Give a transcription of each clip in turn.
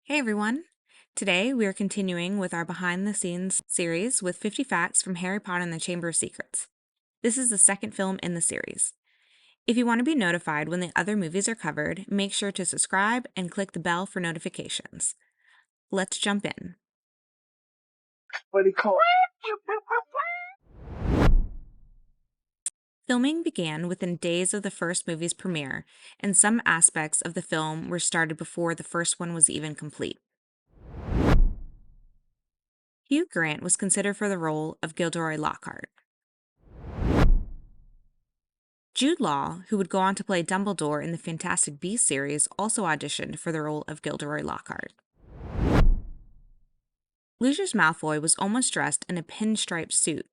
Hey everyone! Today we are continuing with our behind the scenes series with 50 facts from Harry Potter and the Chamber of Secrets. This is the second film in the series. If you want to be notified when the other movies are covered, make sure to subscribe and click the bell for notifications. Let's jump in. What do you call Filming began within days of the first movie's premiere, and some aspects of the film were started before the first one was even complete. Hugh Grant was considered for the role of Gilderoy Lockhart. Jude Law, who would go on to play Dumbledore in the Fantastic Beasts series, also auditioned for the role of Gilderoy Lockhart. Lucius Malfoy was almost dressed in a pinstripe suit.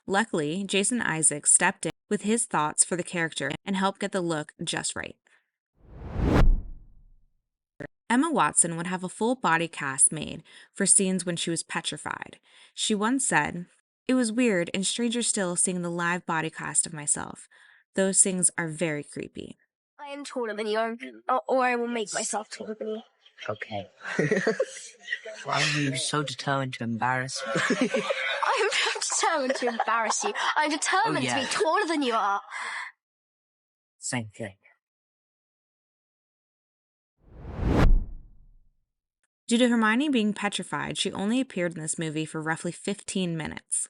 Luckily, Jason Isaacs stepped in with his thoughts for the character and helped get the look just right. Emma Watson would have a full body cast made for scenes when she was petrified. She once said, "It was weird and stranger still seeing the live body cast of myself. Those things are very creepy." I am taller than you, or I will make myself taller than you. Okay. Why are you so determined to embarrass me? I'm not determined to embarrass you. I'm determined to be taller than you are. Same thing. Due to Hermione being petrified, she only appeared in this movie for roughly 15 minutes.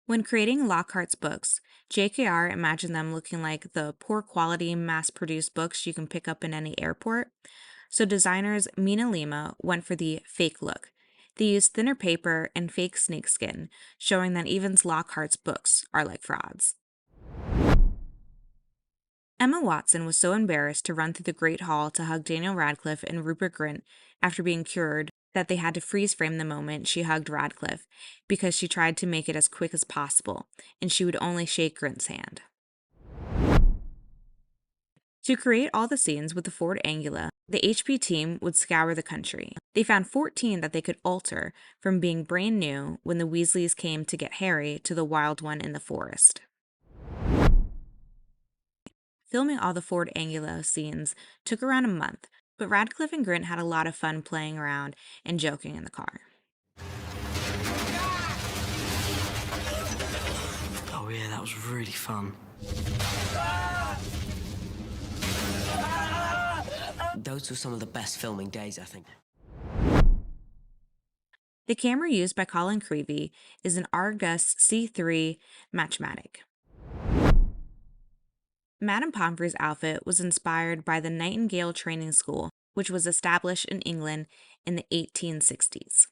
When creating Lockhart's books, JKR imagined them looking like the poor quality mass-produced books you can pick up in any airport, so designers Mina Lima went for the fake look. They used thinner paper and fake snakeskin, showing that even Lockhart's books are like frauds. Emma Watson was so embarrassed to run through the Great Hall to hug Daniel Radcliffe and Rupert Grint after being cured that they had to freeze frame the moment she hugged Radcliffe because she tried to make it as quick as possible, and she would only shake Grint's hand. To create all the scenes with the Ford Anglia, the HP team would scour the country. They found 14 that they could alter from being brand new when the Weasleys came to get Harry to the wild one in the forest. Filming all the Ford Anglia scenes took around a month, but Radcliffe and Grint had a lot of fun playing around and joking in the car. Oh yeah, that was really fun. Those were some of the best filming days, I think. The camera used by Colin Creevey is an Argus C3 Matchmatic. Madame Pomfrey's outfit was inspired by the Nightingale Training School, which was established in England in the 1860s.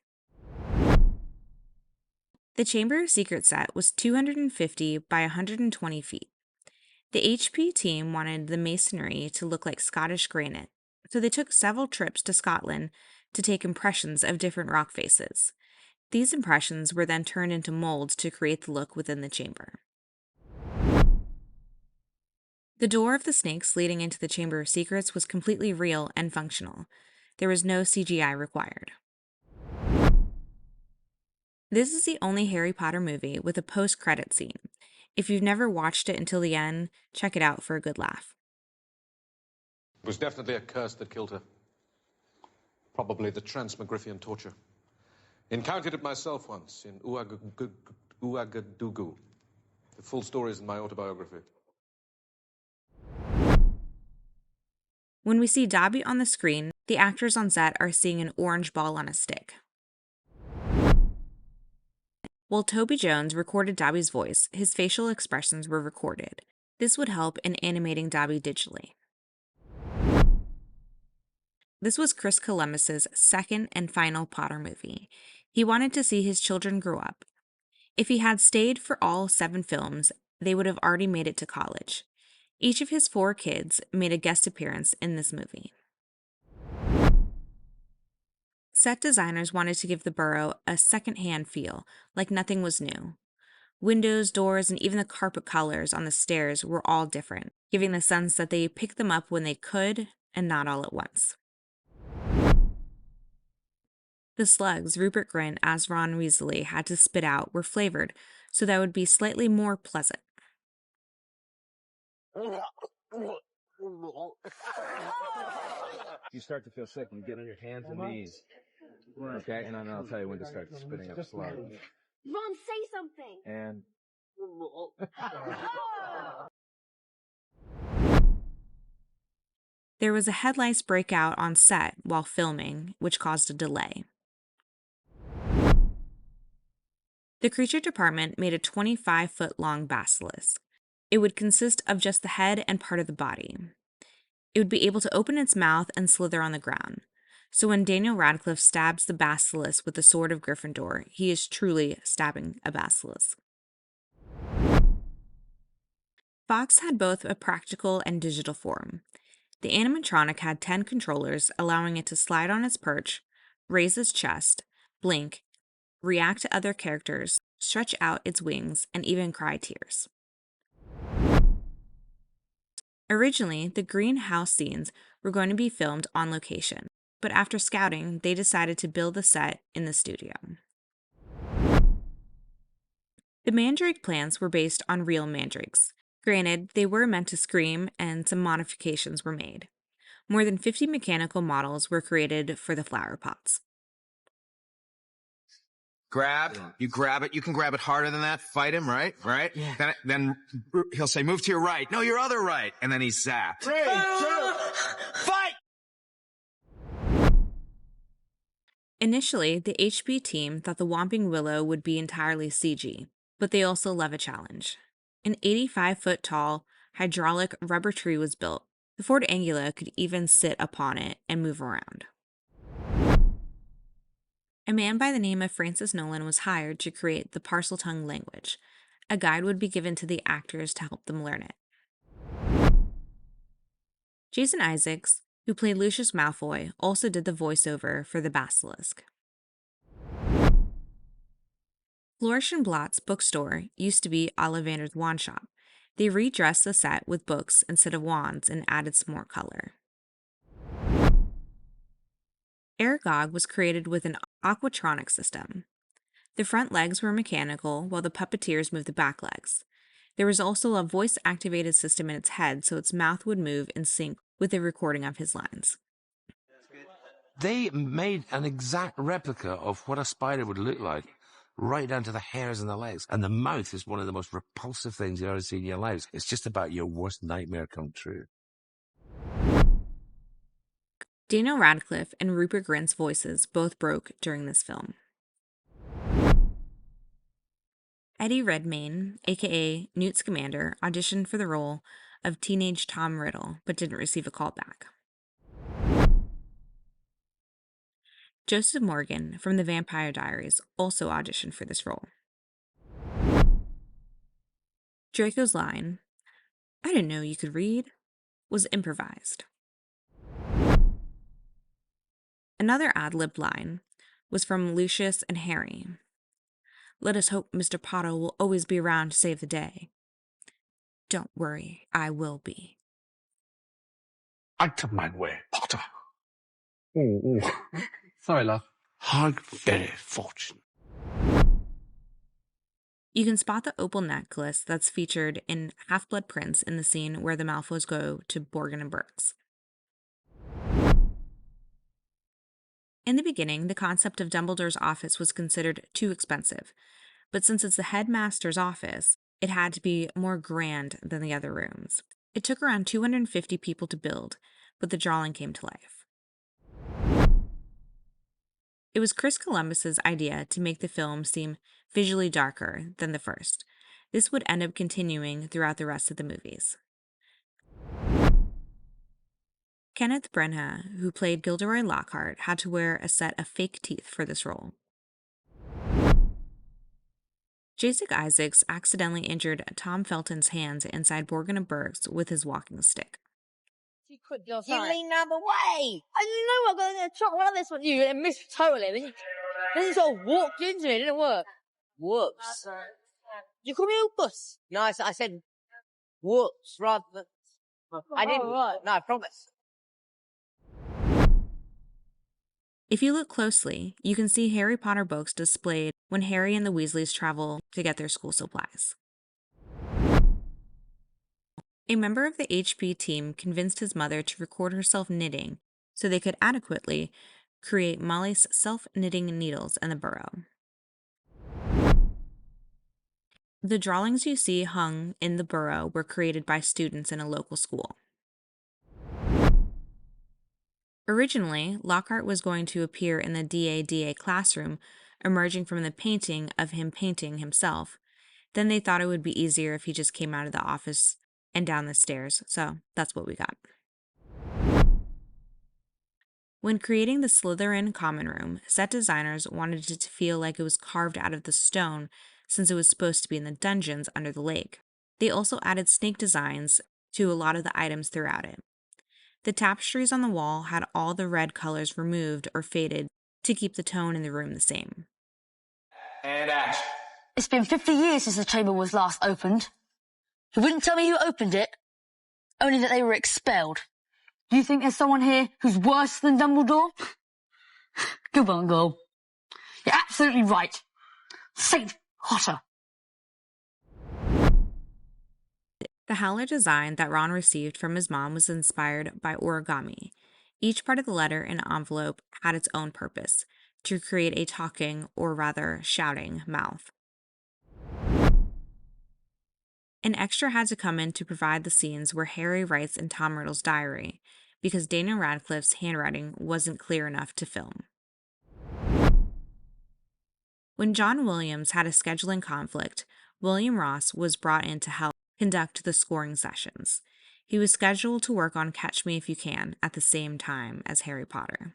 The Chamber of Secrets set was 250 by 120 feet. The HP team wanted the masonry to look like Scottish granite, so they took several trips to Scotland to take impressions of different rock faces. These impressions were then turned into molds to create the look within the chamber. The door of the snakes leading into the Chamber of Secrets was completely real and functional. There was no CGI required. This is the only Harry Potter movie with a post-credit scene. If you've never watched it until the end, check it out for a good laugh. It was definitely a curse that killed her. Probably the Transmogrifian torture. Encountered it myself once in Ouagadougou. The full story is in my autobiography. When we see Dobby on the screen, the actors on set are seeing an orange ball on a stick. While Toby Jones recorded Dobby's voice, his facial expressions were recorded. This would help in animating Dobby digitally. This was Chris Columbus's second and final Potter movie. He wanted to see his children grow up. If he had stayed for all 7 films, they would have already made it to college. Each of his 4 kids made a guest appearance in this movie. Set designers wanted to give the burrow a second-hand feel, like nothing was new. Windows, doors, and even the carpet colors on the stairs were all different, giving the sense that they picked them up when they could and not all at once. The slugs Rupert Grint as Ron Weasley had to spit out were flavored, so that would be slightly more pleasant. You start to feel sick when you get on your hands and knees. Okay, and then I'll tell you when to start spitting up slug. Ron, say something. And There was a head lice breakout on set while filming, which caused a delay. The creature department made a 25-foot-long basilisk. It would consist of just the head and part of the body. It would be able to open its mouth and slither on the ground. So when Daniel Radcliffe stabs the basilisk with the sword of Gryffindor, he is truly stabbing a basilisk. Fox had both a practical and digital form. The animatronic had 10 controllers, allowing it to slide on its perch, raise its chest, blink, react to other characters, stretch out its wings, and even cry tears. Originally, the greenhouse scenes were going to be filmed on location, but after scouting, they decided to build the set in the studio. The mandrake plants were based on real mandrakes. Granted, they were meant to scream, and some modifications were made. More than 50 mechanical models were created for the flower pots. Grab. You grab it. You can grab it harder than that. Fight him, right? Right? Yeah. Then he'll say, move to your right. No, your other right. And then he's zapped. 3, 2, Fight! Initially, the HP team thought the Whomping Willow would be entirely CG, but they also love a challenge. An 85-foot-tall hydraulic rubber tree was built. The Ford Anglia could even sit upon it and move around. A man by the name of Francis Nolan was hired to create the Parseltongue language. A guide would be given to the actors to help them learn it. Jason Isaacs, who played Lucius Malfoy, also did the voiceover for the basilisk. Flourish and Blott's bookstore used to be Ollivander's wand shop. They redressed the set with books instead of wands and added some more color. Aragog was created with an aquatronic system. The front legs were mechanical, while the puppeteers moved the back legs. There was also a voice-activated system in its head, so its mouth would move in sync with the recording of his lines. They made an exact replica of what a spider would look like, right down to the hairs and the legs. And the mouth is one of the most repulsive things you've ever seen in your lives. It's just about your worst nightmare come true. Daniel Radcliffe and Rupert Grint's voices both broke during this film. Eddie Redmayne, aka Newt Scamander, auditioned for the role of teenage Tom Riddle, but didn't receive a call back. Joseph Morgan from The Vampire Diaries also auditioned for this role. Draco's line, "I didn't know you could read," was improvised. Another ad-libbed line was from Lucius and Harry. "Let us hope Mr. Potter will always be around to save the day." "Don't worry, I will be." Out of my way, Potter. Sorry, love. How very fortunate. You can spot the opal necklace that's featured in Half-Blood Prince in the scene where the Malfoys go to Borgin and Burke's. In the beginning, the concept of Dumbledore's office was considered too expensive, but since it's the headmaster's office, it had to be more grand than the other rooms. It took around 250 people to build, but the drawing came to life. It was Chris Columbus's idea to make the film seem visually darker than the first. This would end up continuing throughout the rest of the movies. Kenneth Branagh, who played Gilderoy Lockhart, had to wear a set of fake teeth for this role. Jason Isaacs accidentally injured Tom Felton's hands inside Borgin and Burke's with his walking stick. You lean the other way. I didn't know I'm going to try one of this one. You missed totally. Then you sort of walked into it. It didn't work. Whoops. Did you call me a bus? No, I said whoops rather than... I didn't. Right. No, I promise. If you look closely, you can see Harry Potter books displayed when Harry and the Weasleys travel to get their school supplies. A member of the HP team convinced his mother to record herself knitting so they could adequately create Molly's self-knitting needles in the burrow. The drawings you see hung in the burrow were created by students in a local school. Originally, Lockhart was going to appear in the DADA classroom, emerging from the painting of him painting himself. Then they thought it would be easier if he just came out of the office and down the stairs, so that's what we got. When creating the Slytherin common room, set designers wanted it to feel like it was carved out of the stone since it was supposed to be in the dungeons under the lake. They also added snake designs to a lot of the items throughout it. The tapestries on the wall had all the red colors removed or faded to keep the tone in the room the same. And action. It's been 50 years since the chamber was last opened. You wouldn't tell me who opened it, only that they were expelled. Do you think there's someone here who's worse than Dumbledore? Good one, girl. You're absolutely right. Saint Potter. The Howler design that Ron received from his mom was inspired by origami. Each part of the letter and envelope had its own purpose, to create a talking, or rather shouting, mouth. An extra had to come in to provide the scenes where Harry writes in Tom Riddle's diary, because Daniel Radcliffe's handwriting wasn't clear enough to film. When John Williams had a scheduling conflict, William Ross was brought in to help conduct the scoring sessions. He was scheduled to work on Catch Me If You Can at the same time as Harry Potter.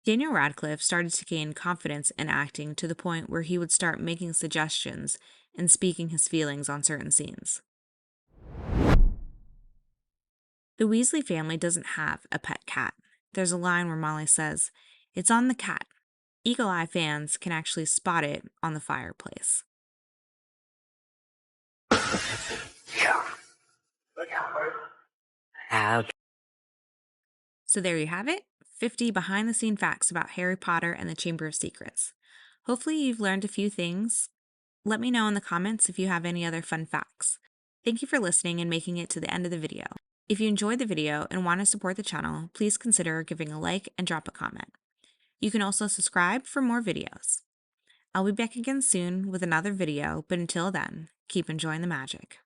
Daniel Radcliffe started to gain confidence in acting to the point where he would start making suggestions and speaking his feelings on certain scenes. The Weasley family doesn't have a pet cat. There's a line where Molly says, "It's on the cat." Eagle Eye fans can actually spot it on the fireplace. So there you have it, 50 behind-the-scene facts about Harry Potter and the Chamber of Secrets. Hopefully you've learned a few things. Let me know in the comments if you have any other fun facts. Thank you for listening and making it to the end of the video. If you enjoyed the video and want to support the channel, please consider giving a like and drop a comment. You can also subscribe for more videos. I'll be back again soon with another video, but until then, keep enjoying the magic.